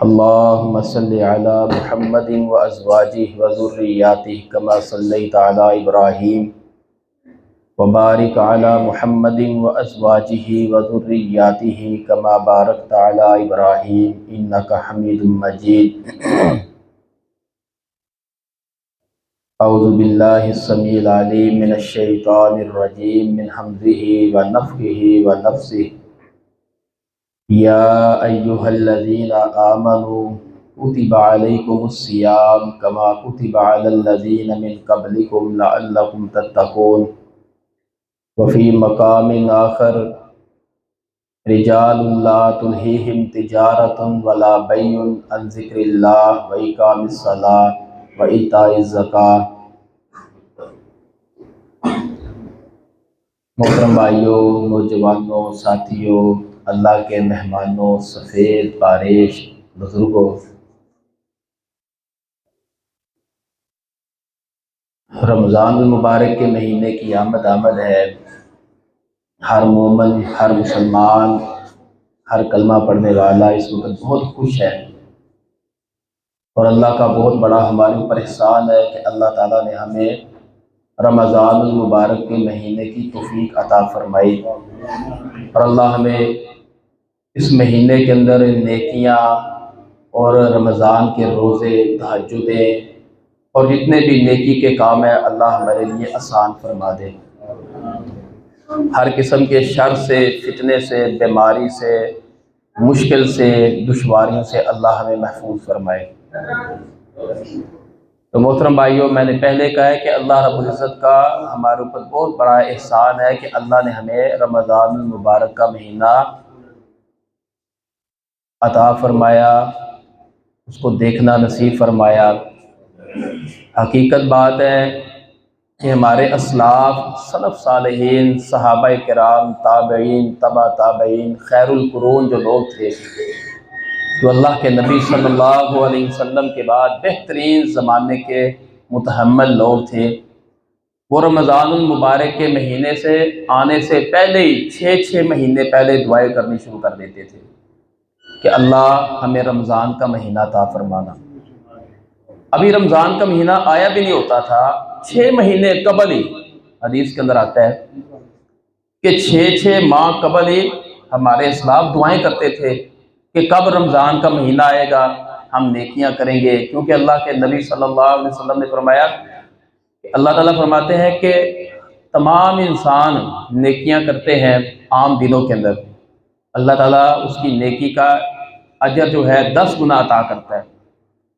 اللهم صل على محمد وازواجه وذرياته كما صليت على ابراهيم وبارك على محمد وازواجه وذرياته كما باركت على ابراهيم انك حميد مجيد اعوذ بالله السميع العليم من الشيطان الرجيم من همزه ونفخه ونفثه يا أيها الذين آمنوا كتب عليكم الصيام كما كتب على الذين من قبلكم لعلكم تتقون وفي مقام آخر رجال لا تلهيهم تجارة ولا بيع عن ذكر الله وإقام الصلاة وإيتاء الزكاة۔ محترم بھائیوں، نوجوانوں، ساتھیوں، اللہ کے مہمانوں، سفید بارش بزرگوں، رمضان المبارک کے مہینے کی آمد ہے۔ ہر مومن، ہر مسلمان، ہر کلمہ پڑھنے والا اس وقت بہت خوش ہے، اور اللہ کا بہت بڑا ہمارے اوپر احسان ہے کہ اللہ تعالیٰ نے ہمیں رمضان المبارک کے مہینے کی توفیق عطا فرمائی، اور اللہ ہمیں اس مہینے کے اندر نیکیاں اور رمضان کے روزے، تہجدیں اور جتنے بھی نیکی کے کام ہیں اللہ ہمارے لیے آسان فرما دے۔ ہر قسم کے شر سے، فتنے سے، بیماری سے، مشکل سے، دشواریوں سے اللہ ہمیں محفوظ فرمائے۔ تو محترم بھائیوں، میں نے پہلے کہا ہے کہ اللہ رب العزت کا ہمارے اوپر بہت بڑا احسان ہے کہ اللہ نے ہمیں رمضان المبارک کا مہینہ عطا فرمایا، اس کو دیکھنا نصیب فرمایا۔ حقیقت بات ہے کہ ہمارے اسلاف، سلف صالحین، صحابہ کرام، تابعین، تبع تابعین، خیر القرون جو لوگ تھے، جو اللہ کے نبی صلی اللہ علیہ وسلم کے بعد بہترین زمانے کے متحمل لوگ تھے، وہ رمضان المبارک کے مہینے سے آنے سے پہلے ہی 6 مہینے پہلے دعائیں کرنی شروع کر دیتے تھے کہ اللہ ہمیں رمضان کا مہینہ عطا فرمانا۔ ابھی رمضان کا مہینہ آیا بھی نہیں ہوتا تھا، 6 مہینے قبل ہی حدیث کے اندر آتا ہے کہ 6 ماہ قبل ہی ہمارے اسلاف دعائیں کرتے تھے کہ کب رمضان کا مہینہ آئے گا، ہم نیکیاں کریں گے، کیونکہ اللہ کے نبی صلی اللہ علیہ وسلم نے فرمایا کہ اللہ تعالیٰ فرماتے ہیں کہ تمام انسان نیکیاں کرتے ہیں عام دنوں کے اندر، اللہ تعالیٰ اس کی نیکی کا اجر جو ہے 10 گنا عطا کرتا ہے،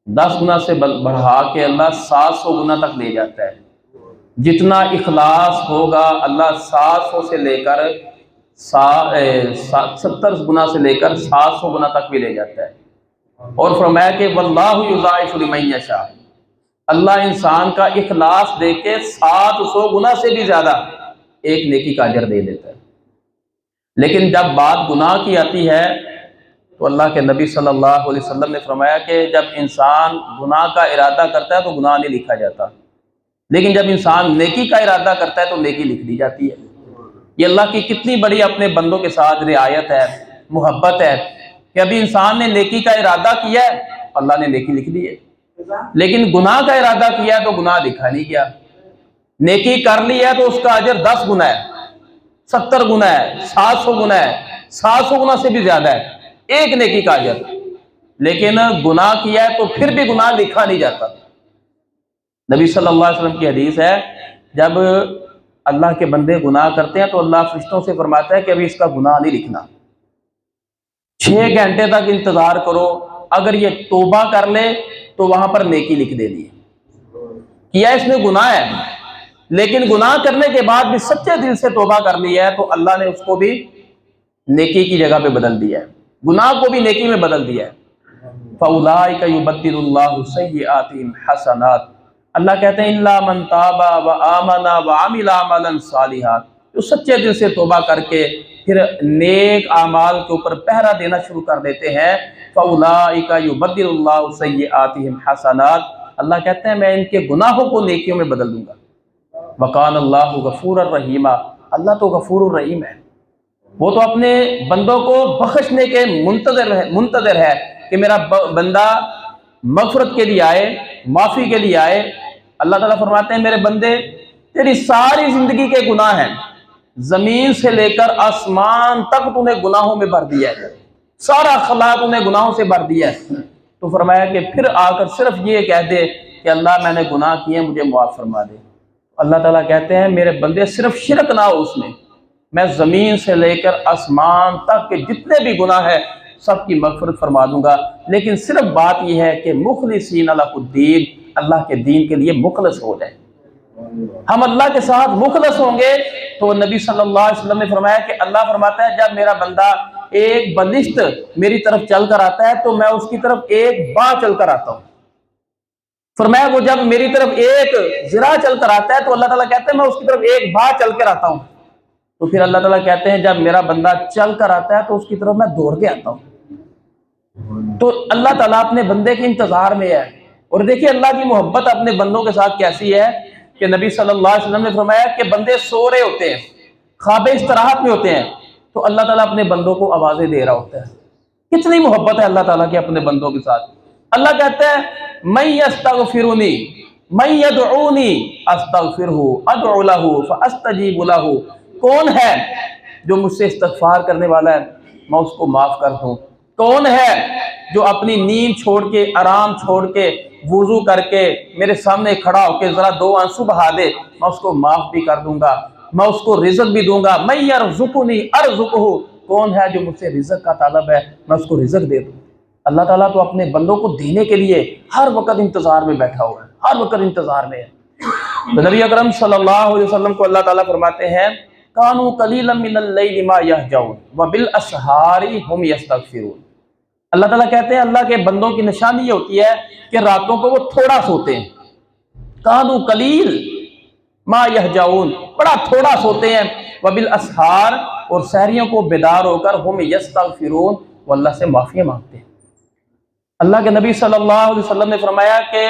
10 گنا سے بڑھا کے اللہ 700 گنا تک لے جاتا ہے۔ جتنا اخلاص ہوگا اللہ 700 سے لے کر 70 گنا سے لے کر 700 گنا تک بھی لے جاتا ہے، اور فرمایا کہ واللہ یضاعف لمن یشاء، اللہ انسان کا اخلاص دے کے 700 گنا سے بھی زیادہ ایک نیکی کا اجر دے دیتا ہے۔ لیکن جب بات گناہ کی آتی ہے تو اللہ کے نبی صلی اللہ علیہ وسلم نے فرمایا کہ جب انسان گناہ کا ارادہ کرتا ہے تو گناہ نہیں لکھا جاتا، لیکن جب انسان نیکی کا ارادہ کرتا ہے تو نیکی لکھ دی جاتی ہے۔ یہ اللہ کی کتنی بڑی اپنے بندوں کے ساتھ رعایت ہے، محبت ہے کہ ابھی انسان نے نیکی کا ارادہ کیا ہے، اللہ نے نیکی لکھ دی ہے، لیکن گناہ کا ارادہ کیا ہے تو گناہ لکھا نہیں گیا۔ نیکی کر لی ہے تو اس کا اجر 10 گنا ہے، 70 گنا ہے، 700 گنا ہے، 700 گنا سے بھی زیادہ ہے ایک نیکی کا اجر، لیکن گناہ کیا ہے تو پھر بھی گناہ لکھا نہیں جاتا۔ نبی صلی اللہ علیہ وسلم کی حدیث ہے جب اللہ کے بندے گناہ کرتے ہیں تو اللہ فرشتوں سے فرماتا ہے کہ ابھی اس کا گناہ نہیں لکھنا، 6 گھنٹے تک انتظار کرو، اگر یہ توبہ کر لے تو وہاں پر نیکی لکھ دینی ہے۔ کیا اس نے گناہ ہے، لیکن گناہ کرنے کے بعد بھی سچے دل سے توبہ کر لی ہے تو اللہ نے اس کو بھی نیکی کی جگہ پہ بدل دیا ہے، گناہ کو بھی نیکی میں بدل دیا ہے۔ فَأُولَٰئِكَ يُبَدِّلُ اللَّهُ سَيِّئَاتِهِمْ حَسَنَاتٍ، اللہ کہتے ہیں اِلَّا مَن تَابَ وَآمَنَ وَعَمِلَ عَمَلًا صَالِحًا، جو سچے دل سے توبہ کر کے پھر نیک اعمال کے اوپر پہرا دینا شروع کر دیتے ہیں۔ فَأُولَٰئِكَ يُبَدِّلُ اللَّهُ سَيِّئَاتِهِمْ حَسَنَاتٍ، اللہ کہتے ہیں میں ان کے گناہوں کو نیکیوں میں بدل دوں گا۔ وَقَانَ اللَّهُ غَفُورًا رَحِيمًا، اللہ تو غفور الرحیم ہے، وہ تو اپنے بندوں کو بخشنے کے منتظر ہے کہ میرا بندہ مغفرت کے لیے آئے، معافی کے لیے آئے، اللہ تعالیٰ فرماتے ہیں میرے بندے تیری ساری زندگی کے گناہ ہیں، زمین سے لے کر آسمان تک تو نے گناہوں میں بھر دیا ہے، سارا خلا تو نے گناہوں سے بھر دیا ہے۔ تو فرمایا کہ پھر آ کر صرف یہ کہہ دے کہ اللہ میں نے گناہ کیے، مجھے معاف فرما دے۔ اللہ تعالیٰ کہتے ہیں میرے بندے صرف شرک نہ ہو اس میں زمین سے لے کر آسمان تک کے جتنے بھی گناہ ہے سب کی مغفرت فرما دوں گا، لیکن صرف بات یہ ہے کہ مخلصین لہ الدین، اللہ کے دین کے لیے مخلص ہو جائے۔ ہم اللہ کے ساتھ مخلص ہوں گے تو نبی صلی اللہ علیہ وسلم نے فرمایا کہ اللہ فرماتا ہے جب میرا بندہ ایک بلشت میری طرف چل کر آتا ہے تو میں اس کی طرف ایک باں چل کر آتا ہوں۔ فرمایا وہ جب میری طرف ایک ذراع چل کر آتا ہے تو اللہ تعالیٰ کہتے ہیں میں اس کی طرف ایک باں چل کر آتا ہوں۔ تو پھر اللہ تعالیٰ کہتے ہیں جب میرا بندہ چل کر آتا ہے تو اس کی طرف میں دوڑ کے آتا ہوں۔ تو اللہ تعالیٰ اپنے بندے کے انتظار میں ہے۔ اور دیکھیے اللہ کی محبت اپنے بندوں کے ساتھ کیسی ہے کہ نبی صلی اللہ علیہ وسلم نے فرمایا کہ بندے سو رہے ہوتے ہیں، خواب استراحت میں ہوتے ہیں، تو اللہ تعالیٰ اپنے بندوں کو آوازیں دے رہا ہوتا ہے۔ کتنی محبت ہے اللہ تعالیٰ کی اپنے بندوں کے ساتھ۔ اللہ کہتا ہے من یستغفرنی من یدعونی استغفرہ ادعو لہ فاستجیب لہ، کون ہے جو مجھ سے استغفار کرنے والا ہے میں اس کو معاف کر دوں؟ کون ہے جو اپنی نیند چھوڑ کے، آرام چھوڑ کے، وضو کر کے میرے سامنے کھڑا ہو کے ذرا دو آنسو بہا دے میں اس کو معاف بھی کر دوں گا، میں اس کو رزق بھی دوں گا۔ من یرزقنی ارزقہ، کون ہے جو مجھ سے رزق کا طالب ہے میں اس کو رزق دے دوں۔ اللہ تعالیٰ تو اپنے بندوں کو دینے کے لیے ہر وقت انتظار میں بیٹھا ہوا ہے، ہر وقت انتظار میں ہے۔ تو نبی اکرم صلی اللہ علیہ وسلم کو اللہ تعالیٰ فرماتے ہیں کانوا قلیلا من اللیل ما یہجعون وبالاسحار هم یستغفرون۔ اللہ تعالیٰ کہتے ہیں اللہ کے بندوں کی نشانی یہ ہوتی ہے کہ راتوں کو وہ تھوڑا سوتے ہیں، کانوا قلیل ما یہجعون، بڑا تھوڑا سوتے ہیں، وبالاسحار، اور سحریوں کو بیدار ہو کر هم یستغفرون، وہ اللہ سے معافی مانگتے ہیں۔ اللہ کے نبی صلی اللہ علیہ وسلم نے فرمایا کہ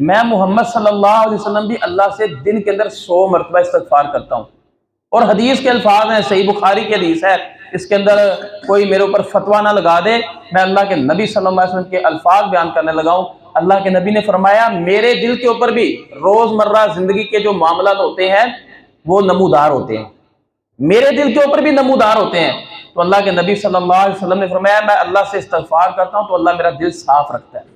میں محمد صلی اللہ علیہ وسلم بھی اللہ سے دن کے اندر 100 مرتبہ استغفار کرتا ہوں۔ اور حدیث کے الفاظ ہیں، صحیح بخاری کی حدیث ہے، اس کے اندر کوئی میرے اوپر فتویٰ نہ لگا دے، میں اللہ کے نبی صلی اللہ علیہ وسلم کے الفاظ بیان کرنے لگا ہوں۔ اللہ کے نبی نے فرمایا میرے دل کے اوپر بھی روزمرہ زندگی کے جو معاملات ہوتے ہیں وہ نمودار ہوتے ہیں، میرے دل کے اوپر بھی نمودار ہوتے ہیں۔ تو اللہ کے نبی صلی اللہ علیہ وسلم نے فرمایا میں اللہ سے استغفار کرتا ہوں تو اللہ میرا دل صاف رکھتا ہے۔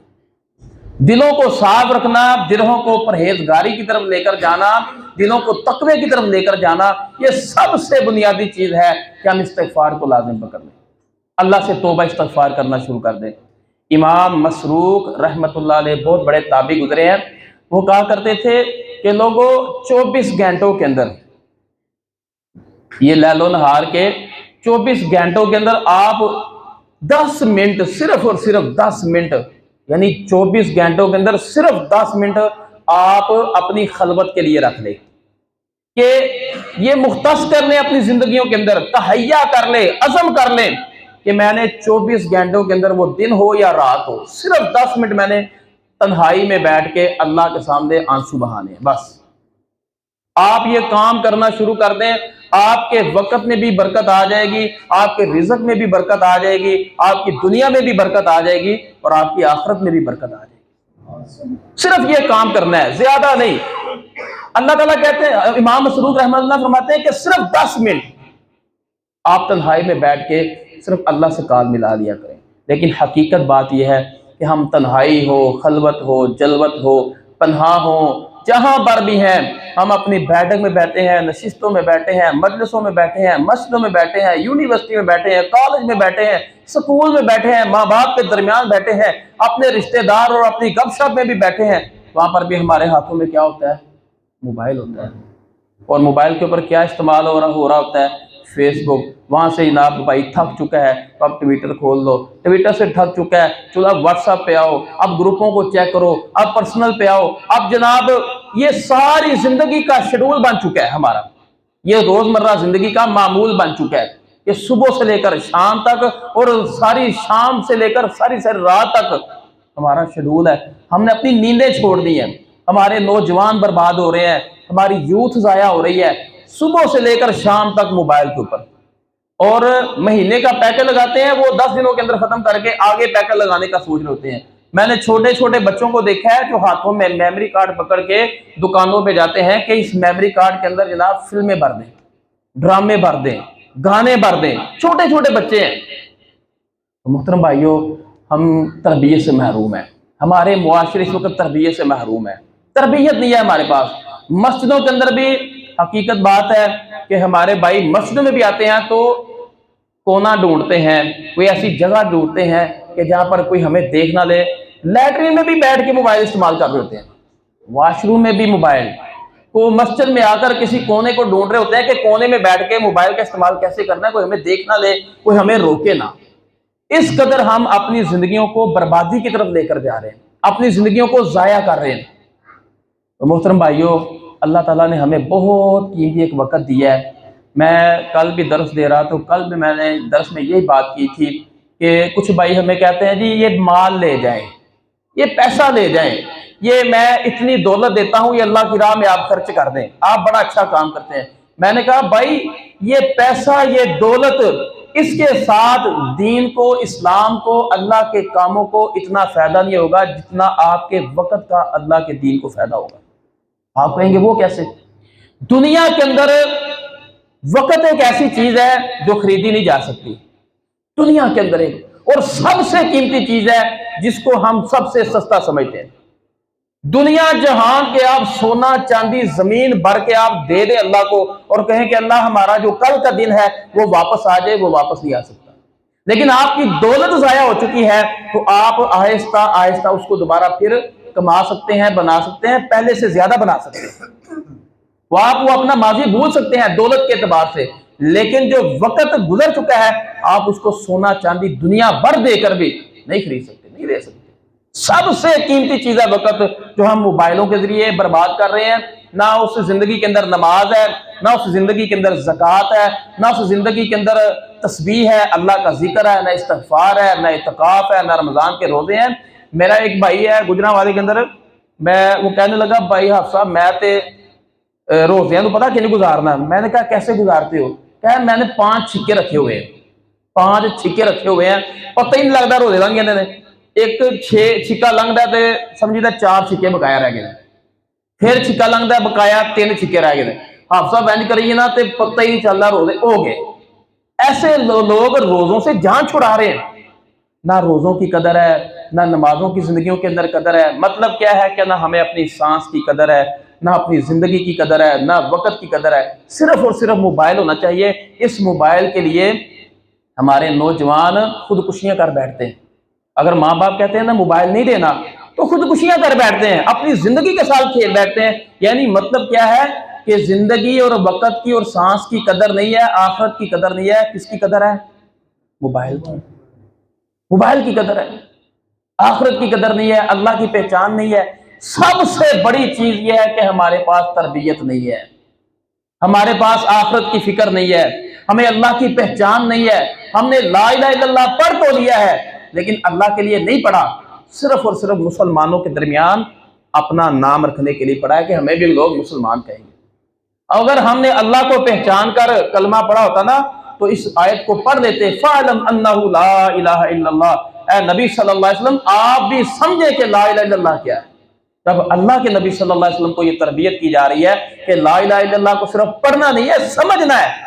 دلوں کو صاف رکھنا، دلوں کو پرہیزگاری کی طرف لے کر جانا، دلوں کو تقوی کی طرف لے کر جانا، یہ سب سے بنیادی چیز ہے کہ ہم استغفار کو لازم پکڑ لیں، اللہ سے توبہ استغفار کرنا شروع کر دیں۔ امام مسروق رحمۃ اللہ علیہ بہت بڑے تابعی گزرے ہیں، وہ کہا کرتے تھے کہ لوگوں 24 گھنٹوں کے اندر، یہ لیل و نہار کے 24 گھنٹوں کے اندر آپ 10 منٹ، صرف اور صرف 10 منٹ، یعنی 24 گھنٹوں کے اندر صرف 10 منٹ آپ اپنی خلوت کے لیے رکھ لیں، کہ یہ مختص کر لیں اپنی زندگیوں کے اندر، تہیا کر لیں، عزم کر لیں کہ میں نے 24 گھنٹوں کے اندر، وہ دن ہو یا رات ہو، صرف 10 منٹ میں نے تنہائی میں بیٹھ کے اللہ کے سامنے آنسو بہانے ہیں۔ بس آپ یہ کام کرنا شروع کر دیں، آپ کے وقت میں بھی برکت آ جائے گی، آپ کے رزق میں بھی برکت آ جائے گی، آپ کی دنیا میں بھی برکت آ جائے گی، اور آپ کی آخرت میں بھی برکت آ جائے گی۔ صرف یہ کام کرنا ہے، زیادہ نہیں۔ اللہ تعالیٰ کہتے ہیں، امام مسروق رحمۃ اللہ فرماتے ہیں کہ صرف 10 منٹ آپ تنہائی میں بیٹھ کے صرف اللہ سے کال ملا لیا کریں۔ لیکن حقیقت بات یہ ہے کہ ہم تنہائی ہو، خلوت ہو، جلوت ہو، پنہا ہو، جہاں پر بھی ہیں، ہم اپنی بیٹھک میں بیٹھے ہیں، نشستوں میں بیٹھے ہیں، مجلسوں میں بیٹھے ہیں، مسجدوں میں بیٹھے ہیں، یونیورسٹی میں بیٹھے ہیں، کالج میں بیٹھے ہیں، سکول میں بیٹھے ہیں، ماں باپ کے درمیان بیٹھے ہیں، اپنے رشتہ دار اور اپنی گپ شپ میں بھی بیٹھے ہیں، وہاں پر بھی ہمارے ہاتھوں میں کیا ہوتا ہے؟ موبائل ہوتا ہے۔ اور موبائل کے اوپر کیا استعمال ہو رہا ہوتا ہے؟ فیس بک۔ وہاں سے جناب بھائی تھک چکا ہے تو اب ٹویٹر کھول لو، ٹویٹر سے تھک چکا ہے چلو اب واٹس ایپ پہ آؤ، اب گروپوں کو چیک کرو، اب پرسنل پہ آؤ، اب جناب یہ ساری زندگی کا شیڈول بن چکا ہے ہمارا، یہ روزمرہ زندگی کا معمول بن چکا ہے کہ صبح سے لے کر شام تک، اور ساری شام سے لے کر ساری رات تک ہمارا شیڈول ہے۔ ہم نے اپنی نیندیں چھوڑ دی ہیں، ہمارے نوجوان برباد ہو رہے ہیں، ہماری یوتھ ضائع ہو رہی ہے، صبح سے لے کر شام تک موبائل کے اوپر۔ اور مہینے کا پیکج لگاتے ہیں، وہ 10 دنوں کے اندر ختم کر کے آگے پیکج لگانے کا سوچ رہے ہوتے ہیں۔ میں نے چھوٹے چھوٹے بچوں کو دیکھا ہے جو ہاتھوں میں میموری کارڈ پکڑ کے دکانوں پہ جاتے ہیں کہ اس میموری کارڈ کے اندر جناب فلمیں بھر دیں، ڈرامے بھر دیں، گانے بھر دیں، چھوٹے چھوٹے بچے ہیں۔ محترم بھائیوں، ہم تربیت سے محروم ہیں، ہمارے معاشرے اس وقت تربیت سے محروم ہے، تربیت نہیں ہے ہمارے پاس۔ مسجدوں کے اندر بھی حقیقت بات ہے کہ ہمارے بھائی مسجدوں میں بھی آتے ہیں تو کونا ڈھونڈتے ہیں، کوئی ایسی جگہ ڈھونڈتے ہیں کہ جہاں پر کوئی ہمیں دیکھ نہ لے۔ لیٹرین میں بھی بیٹھ کے موبائل استعمال کر رہے ہوتے ہیں، واش روم میں بھی موبائل، وہ مسجد میں آ کر کسی کونے کو ڈھونڈ رہے ہوتے ہیں کہ کونے میں بیٹھ کے موبائل کا استعمال کیسے کرنا ہے، کوئی ہمیں دیکھ نہ لے، کوئی ہمیں روکے نہ۔ اس قدر ہم اپنی زندگیوں کو بربادی کی طرف لے کر جا رہے ہیں، اپنی زندگیوں کو ضائع کر رہے ہیں۔ تو محترم بھائیوں، اللہ تعالیٰ نے ہمیں بہت قیمتی ایک وقت دیا ہے۔ میں کل بھی درس دے رہا تو کل بھی میں نے درس میں یہی بات کی تھی کہ کچھ بھائی ہمیں کہتے ہیں جی یہ مال لے جائیں، یہ پیسہ لے جائیں، یہ میں اتنی دولت دیتا ہوں، یہ اللہ کی راہ میں آپ خرچ کر دیں، آپ بڑا اچھا کام کرتے ہیں۔ میں نے کہا بھائی یہ پیسہ، یہ دولت، اس کے ساتھ دین کو، اسلام کو، اللہ کے کاموں کو اتنا فائدہ نہیں ہوگا جتنا آپ کے وقت کا اللہ کے دین کو فائدہ ہوگا۔ آپ کہیں گے وہ کیسے؟ دنیا کے اندر وقت ایک ایسی چیز ہے جو خریدی نہیں جا سکتی، دنیا کے اندر ایک اور سب سے قیمتی چیز ہے جس کو ہم سب سے سستا سمجھتے ہیں۔ دنیا جہان کے آپ سونا چاندی زمین بھر کے آپ دے دیں اللہ کو اور کہیں کہ اللہ ہمارا جو کل کا دن ہے وہ واپس آ جائے، وہ واپس نہیں آ سکتا۔ لیکن آپ کی دولت ضائع ہو چکی ہے تو آپ آہستہ آہستہ اس کو دوبارہ پھر کما سکتے ہیں، بنا سکتے ہیں، پہلے سے زیادہ بنا سکتے ہیں۔ وہ اپنا ماضی بھول سکتے ہیں دولت کے اعتبار سے، لیکن جو وقت گزر چکا ہے آپ اس کو سونا چاندی دنیا بھر دے کر بھی نہیں خرید سکتے، نہیں دے سکتے۔ سب سے قیمتی چیز ہے وقت، جو ہم موبائلوں کے ذریعے برباد کر رہے ہیں۔ نہ اس زندگی کے اندر نماز ہے، نہ اس زندگی کے اندر زکوٰۃ ہے، نہ اس زندگی کے اندر تسبیح ہے، اللہ کا ذکر ہے، نہ استغفار ہے، نہ اعتکاف ہے، نہ رمضان کے روزے ہیں۔ میرا ایک بھائی ہے گجرانوالے کے اندر، وہ کہنے لگا بھائی حافظ صاحب میں تے روزے تو پتا کہ نہیں گزارنا۔ میں نے کہا کیسے گزارتے ہو؟ کہ میں نے 5 چھکے رکھے ہوئے ہیں، 5 چھکے رکھے ہوئے ہیں، پتہ ہی نہیں لگتا روزے لنگ جاندے نے۔ ایک چھکا لنگتا ہے تو سمجھیے 4 چھکے بقایا رہ گئے، پھر چھکا لنگتا ہے بقایا 3 چھکے رہ گئے۔ حافظ صاحب اینج کریے نا تو پتہ ہی نہیں چلتا روزے ہو گئے۔ ایسے لوگ روزوں سے جان چھڑا رہے ہیں، نہ روزوں کی قدر ہے، نہ نمازوں کی زندگیوں کے اندر قدر ہے۔ مطلب کیا ہے کہ نہ ہمیں اپنی سانس کی قدر ہے، نہ اپنی زندگی کی قدر ہے، نہ وقت کی قدر ہے۔ صرف اور صرف موبائل ہونا چاہیے۔ اس موبائل کے لیے ہمارے نوجوان خودکشیاں کر بیٹھتے ہیں۔ اگر ماں باپ کہتے ہیں نا موبائل نہیں دینا تو خودکشیاں کر بیٹھتے ہیں، اپنی زندگی کے ساتھ کھیل بیٹھتے ہیں۔ یعنی مطلب کیا ہے کہ زندگی اور وقت کی اور سانس کی قدر نہیں ہے، آخرت کی قدر نہیں ہے۔ کس کی قدر ہے؟ موبائل کی، موبائل کی قدر ہے، آخرت کی قدر نہیں ہے، اللہ کی پہچان نہیں ہے۔ سب سے بڑی چیز یہ ہے کہ ہمارے پاس تربیت نہیں ہے، ہمارے پاس آخرت کی فکر نہیں ہے، ہمیں اللہ کی پہچان نہیں ہے۔ ہم نے لا الہ الا اللہ پڑھ تو لیا ہے لیکن اللہ کے لیے نہیں پڑھا، صرف اور صرف مسلمانوں کے درمیان اپنا نام رکھنے کے لیے پڑھا ہے کہ ہمیں بھی لوگ مسلمان کہیں گے۔ اگر ہم نے اللہ کو پہچان کر کلمہ پڑھا ہوتا نا تو اس آیت کو پڑھ لیتے، فَعْلَمْ أَنَّهُ لَا إِلَهَ إِلَّا اللَّهُ۔ اے نبی صلی اللہ علیہ وسلم آپ بھی سمجھے کہ لا الہ الا اللہ کیا ہے۔ جب اللہ کے نبی صلی اللہ علیہ وسلم کو یہ تربیت کی جا رہی ہے کہ لا الہ الا اللہ کو صرف پڑھنا نہیں ہے، سمجھنا ہے۔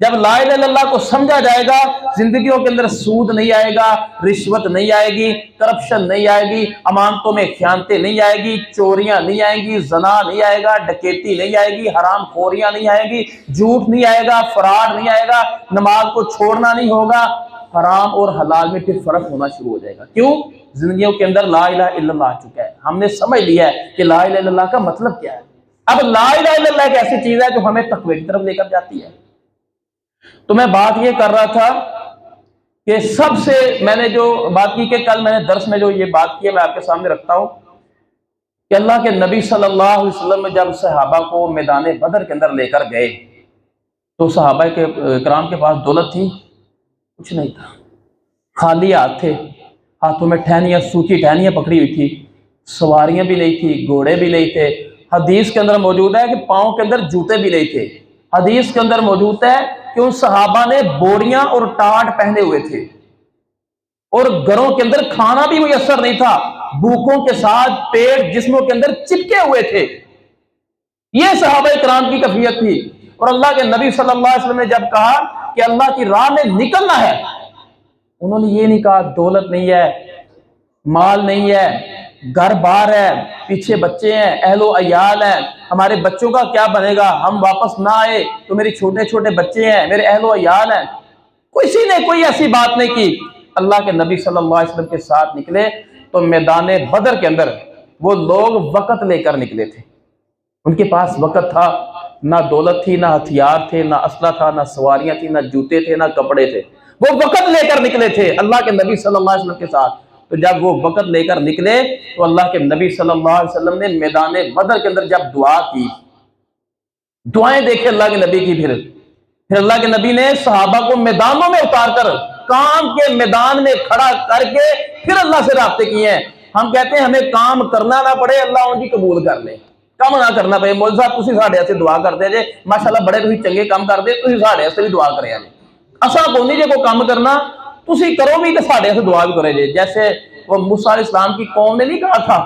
جب لا الہ الا اللہ کو سمجھا جائے گا، زندگیوں کے اندر سود نہیں آئے گا، رشوت نہیں آئے گی، کرپشن نہیں آئے گی، امانتوں میں خیانتیں نہیں آئے گی، چوریاں نہیں آئیں گی، زنا نہیں آئے گا، ڈکیتی نہیں آئے گی، حرام خوریاں نہیں آئے گی، جھوٹ نہیں آئے گا، فراڈ نہیں آئے گا، نماز کو چھوڑنا نہیں ہوگا۔ حرام اور حلال میں پھر فرق ہونا شروع ہو جائے گا۔ کیوں؟ زندگیوں کے اندر لا الہ الا اللہ آ چکا ہے، ہم نے سمجھ لیا ہے کہ لا الہ الا اللہ کا مطلب کیا ہے۔ اب لا الہ الا اللہ ایک ایسی چیز ہے جو ہمیں تقوی کی طرف لے کر جاتی ہے۔ تو میں بات یہ کر رہا تھا کہ سب سے میں نے جو بات کی کہ کل میں نے درس میں جو یہ بات کی ہے میں آپ کے سامنے رکھتا ہوں کہ اللہ کے نبی صلی اللہ علیہ وسلم جب صحابہ کو میدان بدر کے اندر لے کر گئے تو صحابہ کے کرام کے پاس دولت تھی؟ کچھ نہیں تھا، خالی ہاتھ تھے، ہاتھوں میں ٹہنیاں، سوکھی ٹہنیاں پکڑی ہوئی تھی، سواریاں بھی نہیں تھی، گھوڑے بھی نہیں تھے۔ حدیث کے اندر موجود ہے کہ پاؤں کے اندر جوتے بھی نہیں تھے۔ حدیث کے اندر موجود ہے کہ ان صحابہ نے بوریاں اور ٹاٹ پہنے ہوئے تھے اور گھروں کے اندر کھانا بھی میسر نہیں تھا، بھوکوں کے ساتھ پیٹ جسموں کے اندر چپکے ہوئے تھے۔ یہ صحابہ کرام کی کیفیت تھی۔ اور اللہ کے نبی صلی اللہ علیہ وسلم نے جب کہا کہ اللہ کی راہ میں نکلنا ہے، انہوں نے یہ نہیں کہا دولت نہیں ہے، مال نہیں ہے، گھر بار ہے، پیچھے بچے ہیں، اہل و عیال ہیں، ہمارے بچوں کا کیا بنے گا، ہم واپس نہ آئے تو میرے چھوٹے چھوٹے بچے ہیں، میرے اہل و عیال ہیں۔ کسی نے کوئی ایسی بات نہیں کی۔ اللہ کے نبی صلی اللہ علیہ وسلم کے ساتھ نکلے تو میدان بدر کے اندر وہ لوگ وقت لے کر نکلے تھے۔ ان کے پاس وقت تھا، نہ دولت تھی، نہ ہتھیار تھے، نہ اسلحہ تھا، نہ سواریاں تھیں، نہ جوتے تھے، نہ کپڑے تھے۔ وہ وقت لے کر نکلے تھے اللہ کے نبی صلی اللہ علیہ وسلم کے ساتھ۔ تو جب وہ وقت لے کر نکلے تو اللہ کے نبی صلی اللہ علیہ وسلم نے میدان بدر کے اندر جب دعا کی، دعائیں دیکھے اللہ کے نبی کی، پھر اللہ کے نبی نے صحابہ کو میدانوں میں اتار کر، کام کے میدان میں کھڑا کر کے پھر اللہ سے رابطے کیے ہیں۔ ہم کہتے ہیں ہمیں کام کرنا نہ پڑے، اللہ ان کی قبول کر لے، کم نہ کرنا پڑے۔ مولوی صاحب تسی ساڈے واسطے دعا کر دے جے، ماشاءاللہ بڑے تسی چنگے کام کر دے، تسی ساڈے واسطے بھی دعا کریا جے۔ اساں کو نہیں جے کوئی کام کرنا، تسی کرو بھی تے ساڈے واسطے دعا بھی کرے جے۔ جیسے وہ موسیٰ علیہ السلام کی قوم نے نہیں کہا تھا،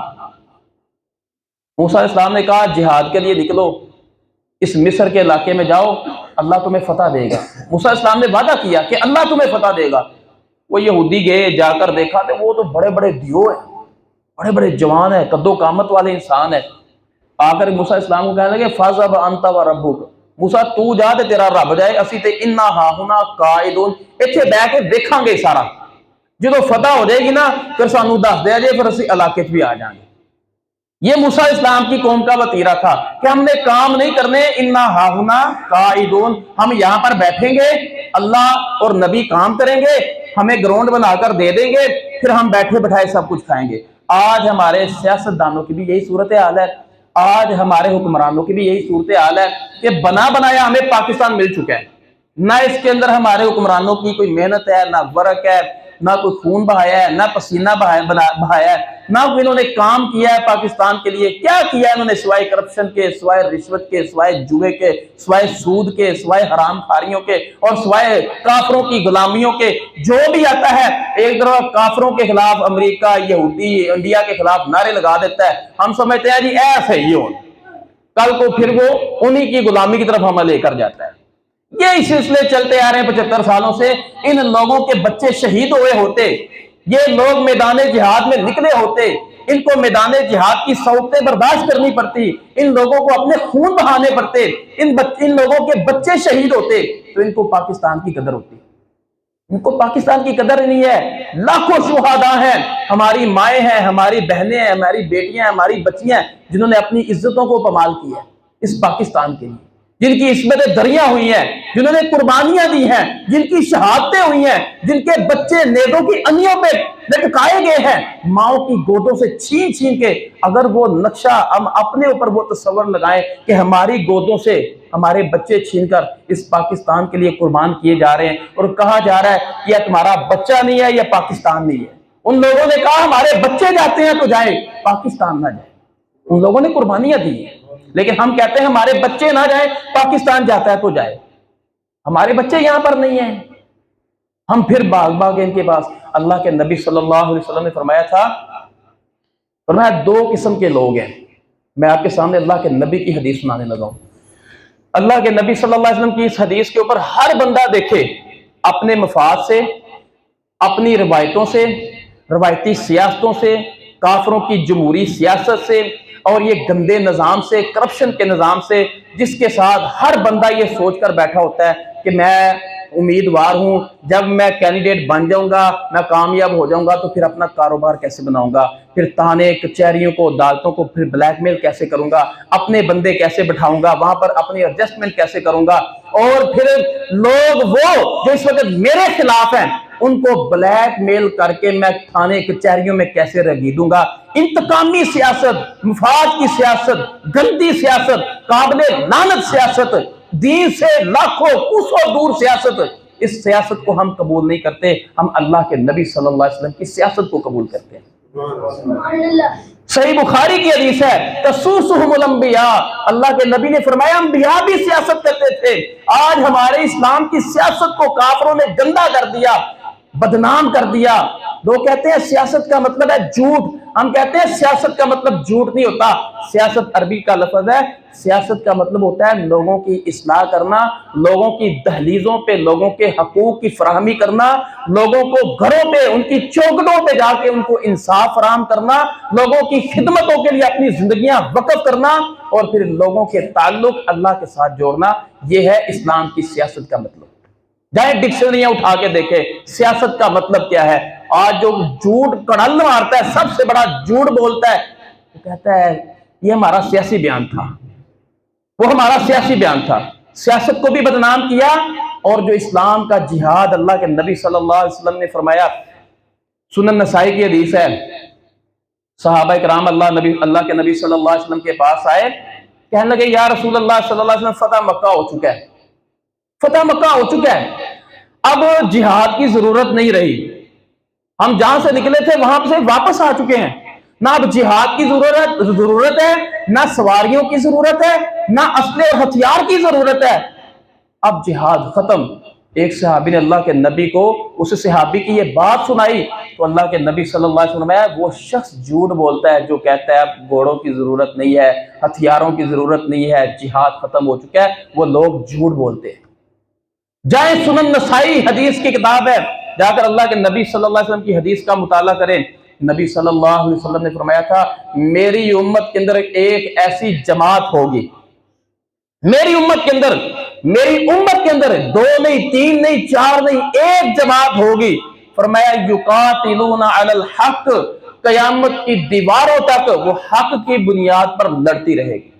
موسیٰ علیہ السلام نے کہا جہاد کے لیے نکلو، اس مصر کے علاقے میں جاؤ، اللہ تمہیں فتح دے گا۔ موسیٰ علیہ السلام نے وعدہ کیا کہ اللہ تمہیں فتح دے گا۔ وہ یہودی گئے، جا کر دیکھا تو وہ تو بڑے بڑے دیو ہیں، بڑے بڑے جوان ہیں، قد و قامت والے انسان ہیں۔ آ کر موسیٰ علیہ السلام کو کہنے لگے فَاذْهَبْ أَنْتَ وَرَبُّكَ، موسیٰ تو جا تے تیرا رب جائے، اسی تے اِنَّا ہَاہُنَا قَاعِدُونَ، اتھے بیٹھ کے دیکھاں گے سارا، جدو فتح ہو جائے گی نا پھر سانو دس دیا جائے، پھر اسی علاقے بھی آ جائیں گے۔ یہ موسیٰ علیہ السلام کی قوم کا وطیرہ تھا کہ ہم نے کام نہیں کرنے، اِنَّا ہَاہُنَا قَاعِدُونَ، ہم یہاں پر بیٹھیں گے، اللہ اور نبی کام کریں گے، ہمیں گراؤنڈ بنا کر دے دیں گے، پھر ہم بیٹھے بٹھائے سب کچھ کھائیں گے۔ آج ہمارے سیاست دانوں کی بھی یہی صورتحال ہے، آج ہمارے حکمرانوں کی بھی یہی صورتحال ہے کہ بنا بنایا ہمیں پاکستان مل چکا ہے، نہ اس کے اندر ہمارے حکمرانوں کی کوئی محنت ہے، نہ ورک ہے، نہ کوئی خون بہایا ہے، نہ پسینہ بہایا ہے، نہ انہوں نے کام کیا ہے پاکستان کے لیے۔ کیا کیا ہے انہوں نے سوائے کرپشن کے، سوائے رشوت کے، سوائے جوئے کے، سوائے سود کے، سوائے حرام خاریوں کے، اور سوائے کافروں کی غلامیوں کے۔ جو بھی آتا ہے ایک طرف کافروں کے خلاف امریکہ، یہودی، انڈیا کے خلاف نعرے لگا دیتا ہے، ہم سمجھتے ہیں جی ایسے ہی ہو، کل کو پھر وہ انہی کی غلامی کی طرف ہمیں لے کر جاتا ہے۔ یہ سلسلے چلتے آ رہے ہیں 75 سالوں سے۔ ان لوگوں کے بچے شہید ہوئے ہوتے، یہ لوگ میدان جہاد میں نکلے ہوتے، ان کو میدان جہاد کی صعوبتیں برداشت کرنی پڑتی، ان لوگوں کو اپنے خون بہانے پڑتے، ان لوگوں کے بچے شہید ہوتے، تو ان کو پاکستان کی قدر ہوتی۔ ان کو پاکستان کی قدر ہی نہیں ہے۔ لاکھوں شہداء ہیں، ہماری مائیں ہیں، ہماری بہنیں ہیں، ہماری بیٹیاں ہیں، ہماری بچیاں ہیں، جنہوں نے اپنی عزتوں کو پامال کیا ہے اس پاکستان کے لیے، جن کی عصمتیں دریاں ہوئی ہیں، جنہوں نے قربانیاں دی ہیں، جن کی شہادتیں ہوئی ہیں، جن کے بچے نیزوں کی انیوں پہ لٹکائے گئے ہیں، ماؤں کی گودوں سے چھین چھین کے۔ اگر وہ نقشہ ہم اپنے اوپر وہ تصور لگائیں کہ ہماری گودوں سے ہمارے بچے چھین کر اس پاکستان کے لیے قربان کیے جا رہے ہیں، اور کہا جا رہا ہے کہ یہ تمہارا بچہ نہیں ہے، یہ پاکستان نہیں ہے۔ ان لوگوں نے کہا ہمارے بچے جاتے ہیں تو جائیں، پاکستان نہ جائے۔ ان لوگوں نے قربانیاں دی ہیں، لیکن ہم کہتے ہیں ہمارے بچے نہ جائیں، پاکستان جاتا ہے تو جائے۔ ہمارے بچے یہاں پر نہیں ہیں، ہم پھر بھاگ ان کے پاس۔ اللہ کے نبی صلی اللہ علیہ وسلم نے فرمایا تھا، فرمایا دو قسم کے لوگ ہیں۔ میں آپ کے سامنے اللہ کے نبی کی حدیث سنانے لگا ہوں۔ اللہ کے نبی صلی اللہ علیہ وسلم کی اس حدیث کے اوپر ہر بندہ دیکھے اپنے مفاد سے، اپنی روایتوں سے، روایتی سیاستوں سے، کافروں کی جمہوری سیاست سے، اور یہ گندے نظام سے، کرپشن کے نظام سے، جس کے ساتھ ہر بندہ یہ سوچ کر بیٹھا ہوتا ہے کہ میں امیدوار ہوں، جب میں کینڈیڈیٹ بن جاؤں گا، میں کامیاب ہو جاؤں گا، تو پھر اپنا کاروبار کیسے بناؤں گا، پھر تانے کچہریوں کو، عدالتوں کو پھر بلیک میل کیسے کروں گا، اپنے بندے کیسے بٹھاؤں گا، وہاں پر اپنی ایڈجسٹمنٹ کیسے کروں گا، اور پھر لوگ وہ جو اس وقت میرے خلاف ہیں ان کو بلیک میل کر کے میں تھانے کچہریوں میں کیسے رگیدوں گا۔ انتقامی سیاست، مفاد کی سیاست، گندی سیاست، قابل لعنت سیاست، دین سے لاکھوں کوسوں دور سیاست، اس سیاست کو ہم قبول نہیں کرتے، ہم اللہ کے نبی صلی اللہ علیہ وسلم کی سیاست کو قبول کرتے ہیں۔ صحیح بخاری کی حدیث ہے، تسوسہم الانبیاء، اللہ کے نبی نے فرمایا انبیاء بھی سیاست کرتے تھے۔ آج ہمارے اسلام کی سیاست کو کافروں نے گندا کر دیا، بدنام کر دیا۔ لوگ کہتے ہیں سیاست کا مطلب ہے جھوٹ، ہم کہتے ہیں سیاست کا مطلب جھوٹ نہیں ہوتا۔ سیاست عربی کا لفظ ہے، سیاست کا مطلب ہوتا ہے لوگوں کی اصلاح کرنا، لوگوں کی دہلیزوں پہ لوگوں کے حقوق کی فراہمی کرنا، لوگوں کو گھروں پہ ان کی چوکھٹوں پہ جا کے ان کو انصاف فراہم کرنا، لوگوں کی خدمتوں کے لیے اپنی زندگیاں وقف کرنا، اور پھر لوگوں کے تعلق اللہ کے ساتھ جوڑنا۔ یہ ہے اسلام کی سیاست کا مطلب۔ جائیں ڈکشنریاں اٹھا کے دیکھیں سیاست کا مطلب کیا ہے۔ آج جو جھوٹ کڑل مارتا ہے، سب سے بڑا جھوٹ بولتا ہے، وہ کہتا ہے یہ ہمارا سیاسی بیان تھا، وہ ہمارا سیاسی بیان تھا۔ سیاست کو بھی بدنام کیا، اور جو اسلام کا جہاد اللہ کے نبی صلی اللہ علیہ وسلم نے فرمایا، سنن نسائی کی حدیث ہے، صحابہ کرام اللہ کے نبی صلی اللہ علیہ وسلم کے پاس آئے، کہنے لگے یا رسول اللہ صلی اللہ علیہ وسلم فتح مکہ ہو چکا ہے، فتح مکہ ہو چکا ہے، اب جہاد کی ضرورت نہیں رہی، ہم جہاں سے نکلے تھے وہاں سے واپس آ چکے ہیں، نہ اب جہاد کی ضرورت ہے، نہ سواریوں کی ضرورت ہے، نہ اسلحے اور ہتھیار کی ضرورت ہے، اب جہاد ختم۔ ایک صحابی نے اللہ کے نبی کو اس صحابی کی یہ بات سنائی، تو اللہ کے نبی صلی اللہ علیہ وسلم نے وہ شخص جھوٹ بولتا ہے جو کہتا ہے اب گھوڑوں کی ضرورت نہیں ہے، ہتھیاروں کی ضرورت نہیں ہے، جہاد ختم ہو چکا ہے، وہ لوگ جھوٹ بولتے ہیں۔ جائیں سنن نسائی حدیث کی کتاب ہے، جا کر اللہ کے نبی صلی اللہ علیہ وسلم کی حدیث کا مطالعہ کریں۔ نبی صلی اللہ علیہ وسلم نے فرمایا تھا میری امت کے اندر ایک ایسی جماعت ہوگی، میری امت کے اندر دو نہیں، تین نہیں، چار نہیں، ایک جماعت ہوگی، فرمایا یقاتلون علی الحق، قیامت کی دیواروں تک وہ حق کی بنیاد پر لڑتی رہے گی۔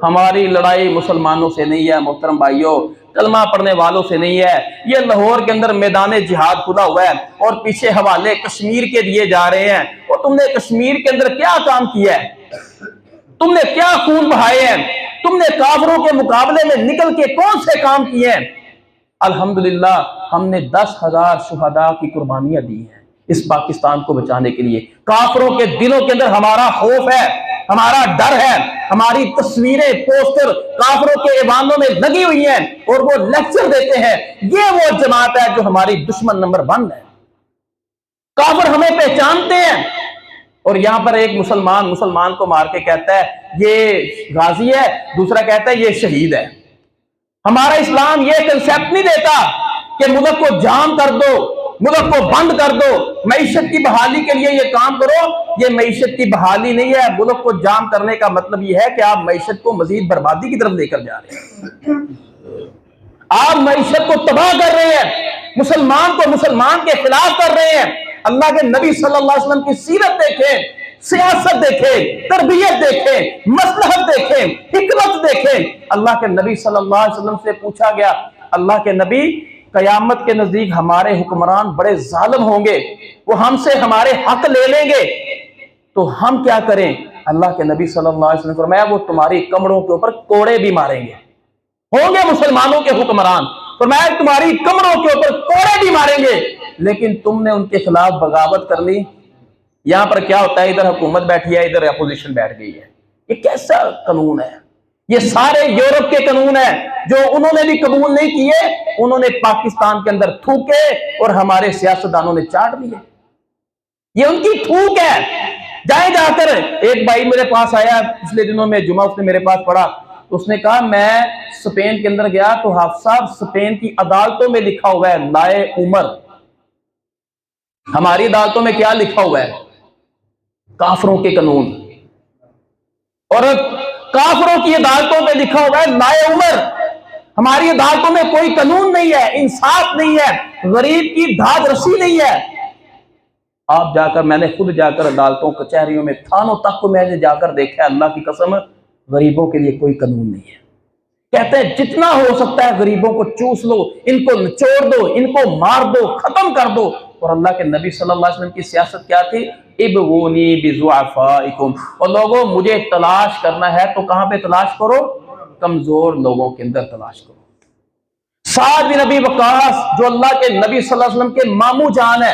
ہماری لڑائی مسلمانوں سے نہیں ہے محترم بھائیوں، کلمہ پڑھنے والوں سے نہیں ہے۔ یہ لاہور کے اندر میدان جہاد کھلا ہوا ہے، اور پیچھے حوالے کشمیر کے دیے جا رہے ہیں، اور تم نے کشمیر کے اندر کیا کام کیا ہے؟ تم نے کیا خون بہائے ہیں؟ تم نے کافروں کے مقابلے میں نکل کے کون سے کام کیے ہیں؟ الحمدللہ ہم نے 10,000 شہداء کی قربانیاں دی ہیں اس پاکستان کو بچانے کے لیے۔ کافروں کے دلوں کے اندر ہمارا خوف ہے، ہمارا ڈر ہے، ہماری تصویریں پوسٹر کافروں کے ایوانوں میں لگی ہوئی ہیں، اور وہ لیکچر دیتے ہیں۔ یہ وہ جماعت ہے جو ہماری دشمن نمبر 1 ہے۔ کافر ہمیں پہچانتے ہیں، اور یہاں پر ایک مسلمان کو مار کے کہتا ہے یہ غازی ہے، دوسرا کہتا ہے یہ شہید ہے۔ ہمارا اسلام یہ کنسیپٹ نہیں دیتا کہ ملک کو جام کر دو، ملک کو بند کر دو، معیشت کی بحالی کے لیے یہ کام کرو۔ یہ معیشت کی بحالی نہیں ہے، ملک کو جام کرنے کا مطلب یہ ہے کہ آپ معیشت کو مزید بربادی کی طرف لے کر جا رہے ہیں، آپ معیشت کو تباہ کر رہے ہیں، مسلمان کو مسلمان کے خلاف کر رہے ہیں۔ اللہ کے نبی صلی اللہ علیہ وسلم کی سیرت دیکھیں، سیاست دیکھیں، تربیت دیکھیں، مصلحت دیکھیں، حکمت دیکھیں۔ اللہ کے نبی صلی اللہ علیہ وسلم سے پوچھا گیا اللہ کے نبی قیامت کے نزدیک ہمارے حکمران بڑے ظالم ہوں گے، وہ ہم سے ہمارے حق لے لیں گے، تو ہم کیا کریں؟ اللہ کے نبی صلی اللہ علیہ وسلم نے فرمایا وہ تمہاری کمروں کے اوپر کوڑے بھی ماریں گے۔ ہوں گے مسلمانوں کے حکمران، فرمایا تمہاری کمروں کے اوپر کوڑے بھی ماریں گے، لیکن تم نے ان کے خلاف بغاوت کر لی۔ یہاں پر کیا ہوتا ہے، ادھر حکومت بیٹھی ہے، ادھر اپوزیشن بیٹھ گئی ہے۔ یہ کیسا قانون ہے؟ یہ سارے یورپ کے قانون ہیں جو انہوں نے بھی قبول نہیں کیے، انہوں نے پاکستان کے اندر تھوکے اور ہمارے سیاستدانوں نے چاٹ لیے۔ یہ ان کی تھوک ہے۔ جائیں جا کر، ایک بھائی میرے پاس آیا پچھلے دنوں میں جمعہ، اس نے میرے پاس پڑھا، اس نے کہا میں اسپین کے اندر گیا تو حافظ صاحب اسپین کی عدالتوں میں لکھا ہوا ہے لائے عمر، ہماری عدالتوں میں کیا لکھا ہوا ہے؟ کافروں کے قانون، اور کافروں کی عدالتوں میں لکھا ہوا ہے لائے عمر۔ ہماری عدالتوں میں کوئی قانون نہیں ہے، انصاف نہیں ہے، غریب کی دھاج رسی نہیں ہے۔ آپ جا کر، میں نے خود جا کر عدالتوں کچہریوں میں تھانوں تک کو میں نے جا کر دیکھا، اللہ کی قسم غریبوں کے لیے کوئی قانون نہیں ہے۔ کہتے ہیں جتنا ہو سکتا ہے غریبوں کو چوس لو، ان کو نچوڑ دو، ان کو مار دو، ختم کر دو۔ اور اللہ کے نبی صلی اللہ علیہ وسلم کی سیاست کیا تھی؟ ابغونی بضعفائکم، اور لوگوں مجھے تلاش کرنا ہے تو کہاں پہ تلاش کرو؟ کمزور لوگوں کے اندر تلاش کرو۔ سعد بن ابی وقاص جو اللہ کے نبی صلی اللہ علیہ وسلم کے ماموں جان ہے،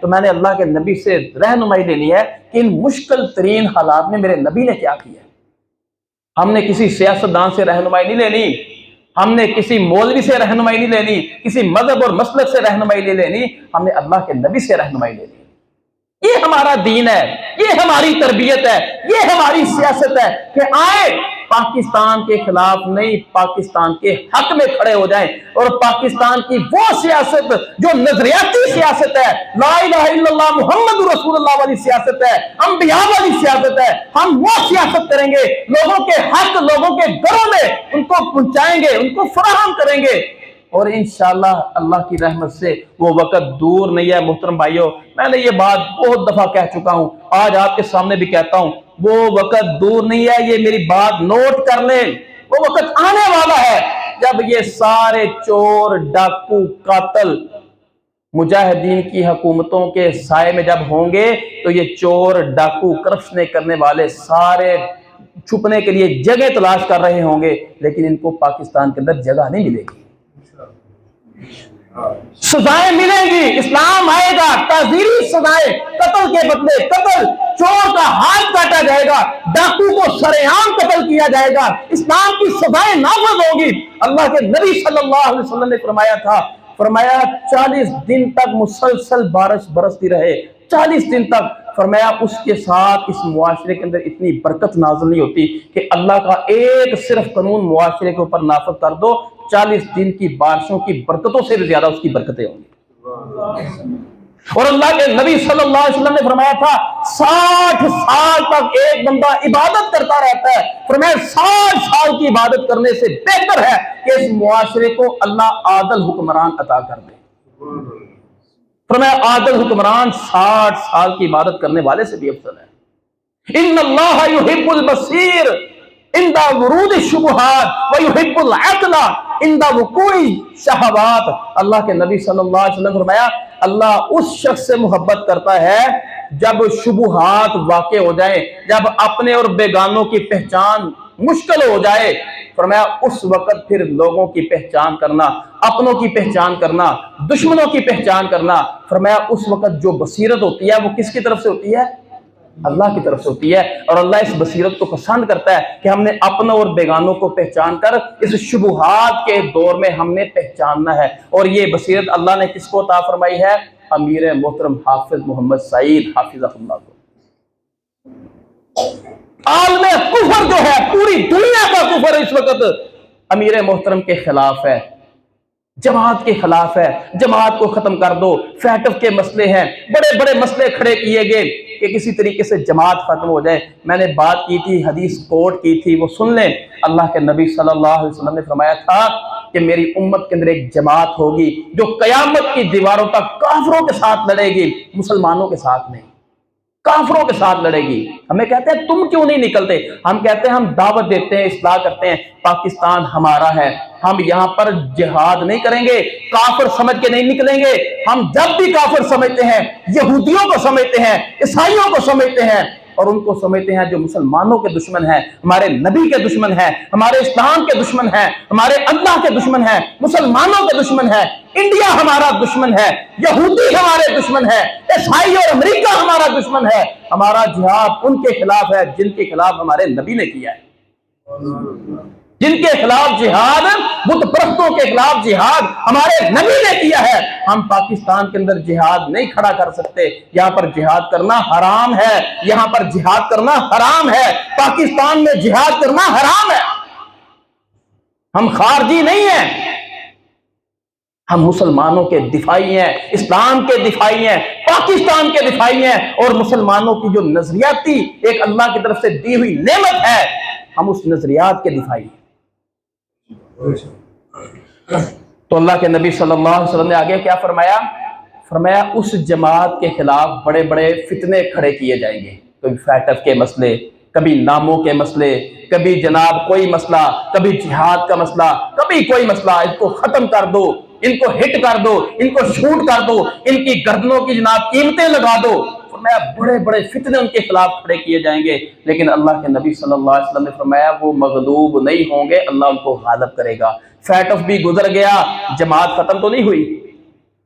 تو میں نے اللہ کے نبی سے رہنمائی لینی ہے کہ ان مشکل ترین حالات میں میرے نبی نے کیا کیا ہے۔ ہم نے کسی سیاستدان سے رہنمائی نہیں لینی، ہم نے کسی مولوی سے رہنمائی نہیں لینی، کسی مذہب اور مسلک سے رہنمائی نہیں لینی، ہم نے اللہ کے نبی سے رہنمائی لینی۔ یہ ہمارا دین ہے، یہ ہماری تربیت ہے، یہ ہماری سیاست ہے کہ آئے پاکستان کے خلاف نہیں، پاکستان کے حق میں کھڑے ہو جائیں، اور پاکستان کی وہ سیاست جو نظریاتی سیاست ہے، لا الہ الا اللہ محمد رسول اللہ والی سیاست ہے، انبیاء والی سیاست ہے، ہم وہ سیاست کریں گے، لوگوں کے حق لوگوں کے گھروں میں ان کو پہنچائیں گے، ان کو فراہم کریں گے، اور انشاءاللہ اللہ کی رحمت سے وہ وقت دور نہیں ہے۔ محترم بھائیوں، میں نے یہ بات بہت دفعہ کہہ چکا ہوں، آج آپ کے سامنے بھی کہتا ہوں، وہ وقت دور نہیں ہے، یہ میری بات نوٹ کر لیں، وہ وقت آنے والا ہے جب یہ سارے چور ڈاکو قاتل مجاہدین کی حکومتوں کے سائے میں جب ہوں گے تو یہ چور ڈاکو کرپشن کرنے والے سارے چھپنے کے لیے جگہ تلاش کر رہے ہوں گے، لیکن ان کو پاکستان کے اندر جگہ نہیں ملے گی، سزائیں ملیں گی، اسلام آئے گا، تعزیری سزائیں، قتل کے بدلے قتل، چور کا ہاتھ کاٹا جائے گا، ڈاکو کو سرعام قتل کیا جائے گا، اسلام کی سزائیں نافذ ہوں گی۔ اللہ کے نبی صلی اللہ علیہ وسلم نے فرمایا تھا، فرمایا 40 دن تک مسلسل بارش برستی رہے، 40 دن تک، فرمایا اس کے ساتھ اس معاشرے کے اندر اتنی برکت نازل نہیں ہوتی کہ اللہ کا ایک صرف قانون معاشرے کے اوپر نافذ کر دو، 40 دن کی بارشوں کی برکتوں سے بھی زیادہ اس کی برکتیں ہوں گی۔ اور اللہ کے نبی صلی اللہ علیہ وسلم نے فرمایا تھا 60 سال تک ایک بندہ عبادت کرتا رہتا ہے، فرمایا 60 سال کی عبادت کرنے سے بہتر ہے کہ اس معاشرے کو اللہ عادل حکمران عطا کر دے۔ فرمایا عادل حکمران 60 سال کی عبادت کرنے والے سے بھی افضل ہے۔ ان اللہ یحب البصیر عند ورود الشبہات ویحب العدل عند وقوع الشہوات۔ اللہ کے نبی صلی اللہ علیہ وسلم فرمایا اللہ اس شخص سے محبت کرتا ہے جب شبہات واقع ہو جائیں، جب اپنے اور بیگانوں کی پہچان مشکل ہو جائے، فرمایا اس وقت پھر لوگوں کی پہچان کرنا، اپنوں کی پہچان کرنا، دشمنوں کی پہچان کرنا، فرمایا اس وقت جو بصیرت ہوتی ہے وہ کس کی طرف سے ہوتی ہے؟ اللہ کی طرف سے ہوتی ہے، اور اللہ اس بصیرت کو پسند کرتا ہے کہ ہم نے اپنوں اور بیگانوں کو پہچان کر اس شبہات کے دور میں ہم نے پہچاننا ہے۔ اور یہ بصیرت اللہ نے کس کو عطا فرمائی ہے؟ امیر محترم حافظ محمد سعید حافظہ اللہ کو۔ عالم کفر جو ہے، پوری دنیا کا کفر اس وقت امیر محترم کے خلاف ہے، جماعت کے خلاف ہے، جماعت کو ختم کر دو، فیٹف کے مسئلے ہیں، بڑے بڑے مسئلے کھڑے کیے گئے کہ کسی طریقے سے جماعت ختم ہو جائے۔ میں نے بات کی تھی، حدیث کوٹ کی تھی، وہ سن لیں۔ اللہ کے نبی صلی اللہ علیہ وسلم نے فرمایا تھا کہ میری امت کے اندر ایک جماعت ہوگی جو قیامت کی دیواروں تک کافروں کے ساتھ لڑے گی، مسلمانوں کے ساتھ نہیں، کافروں کے ساتھ لڑے گی۔ ہمیں کہتے ہیں تم کیوں نہیں نکلتے؟ ہم کہتے ہیں ہم دعوت دیتے ہیں، اصلاح کرتے ہیں، پاکستان ہمارا ہے، ہم یہاں پر جہاد نہیں کریں گے، کافر سمجھ کے نہیں نکلیں گے۔ ہم جب بھی کافر سمجھتے ہیں، یہودیوں کو سمجھتے ہیں، عیسائیوں کو سمجھتے ہیں، اور ان کو سمجھتے ہیں جو مسلمانوں کے دشمن ہیں، ہمارے نبی کے دشمن ہیں، ہمارے اسلام کے دشمن ہیں، ہمارے اللہ کے دشمن ہیں، مسلمانوں کے دشمن ہیں، انڈیا ہمارا دشمن ہے، یہودی ہمارے دشمن ہے، عیسائی اور امریکہ ہمارا دشمن ہے۔ ہمارا جہاد ان کے خلاف ہے جن کے خلاف ہمارے نبی نے کیا ہے، جن کے خلاف جہاد، بت پرستوں کے خلاف جہاد ہمارے نبی نے کیا ہے۔ ہم پاکستان کے اندر جہاد نہیں کھڑا کر سکتے، یہاں پر جہاد کرنا حرام ہے، یہاں پر جہاد کرنا حرام ہے، پاکستان میں جہاد کرنا حرام ہے۔ ہم خارجی نہیں ہیں، ہم مسلمانوں کے دفاعی ہیں، اسلام کے دفاعی ہیں، پاکستان کے دفاعی ہیں، اور مسلمانوں کی جو نظریاتی ایک اللہ کی طرف سے دی ہوئی نعمت ہے، ہم اس نظریات کے دفاعی ہیں۔ تو اللہ کے نبی صلی اللہ علیہ وسلم نے آگے کیا فرمایا؟ فرمایا اس جماعت کے خلاف بڑے بڑے فتنے کھڑے کیے جائیں گے، کبھی فیٹف کے مسئلے، کبھی ناموں کے مسئلے، کبھی جناب کوئی مسئلہ، کبھی جہاد کا مسئلہ، کبھی کوئی مسئلہ، اس کو ختم کر دو، ان کو ہٹ کر دو، ان کو شوٹ کر دو، ان کی گردنوں کی جناب قیمتیں لگا دو۔ فرمایا بڑے بڑے فتنے ان کے خلاف کھڑے کیے جائیں گے، لیکن اللہ کے نبی صلی اللہ علیہ وسلم نے فرمایا وہ مغلوب نہیں ہوں گے، اللہ ان کو غالب کرے گا۔ فیٹف بھی گزر گیا، جماعت ختم تو نہیں ہوئی،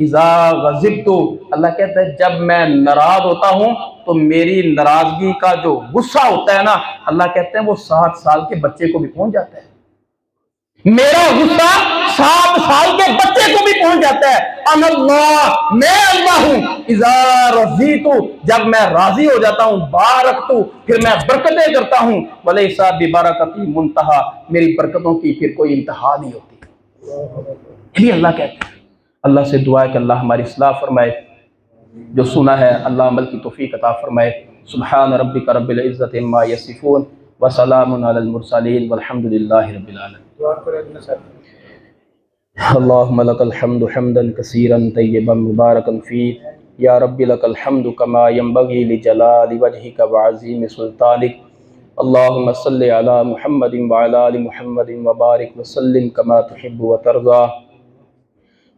اذا غضبت، اللہ کہتا ہے جب میں ناراض ہوتا ہوں تو میری ناراضگی کا جو غصہ ہوتا ہے نا، اللہ کہتے ہیں وہ 7 سال کے بچے کو بھی پہنچ جاتا ہے، میرا غصہ 7 سال کے بچے کو بھی پہنچ جاتا ہے۔ انا اللہ، میں اللہ ہوں، اذا رضیت، جب میں راضی ہو جاتا ہوں، بارکت، پھر میں برکتیں کرتا ہوں، ولیس ببرکتی منتہا، میری برکتوں کی پھر کوئی انتہا نہیں ہوتی۔ یہ اللہ کہتے ہیں۔ اللہ سے دعا ہے کہ اللہ ہماری اصلاح فرمائے، جو سنا ہے اللہ عمل کی توفیق عطا فرمائے۔ سبحان ربک رب العزت عما یصفون وسلام علی المرسلین والحمد للہ رب العالمین۔ اللہم لک الحمد حمدا کثیرا طیبا مبارکا فیہ، یا رب لک الحمد کما ینبغی لجلال وجہک وعظیم سلطانک، اللہم صلی علی محمد وعلی آل محمد وبارک وسلم کما تحب وترضی۔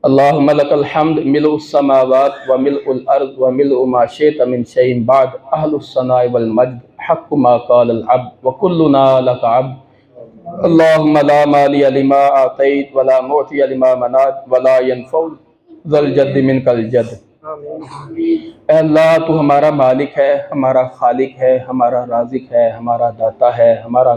اللہم لک الحمد ملء السماوات وملء الارض وملء ما شئت من شیء بعد، اہل الثناء والمجد، حق ما قال العبد وکلنا لک عبد، اللہم لا مانع لما اعطیت ولا معطی لما منعت ولا ينفع ذا الجد منک الجد۔ اے اللہ تو ہمارا مالک ہے، ہمارا خالق ہے، ہمارا رازق ہے، ہمارا داتا ہے، ہمارا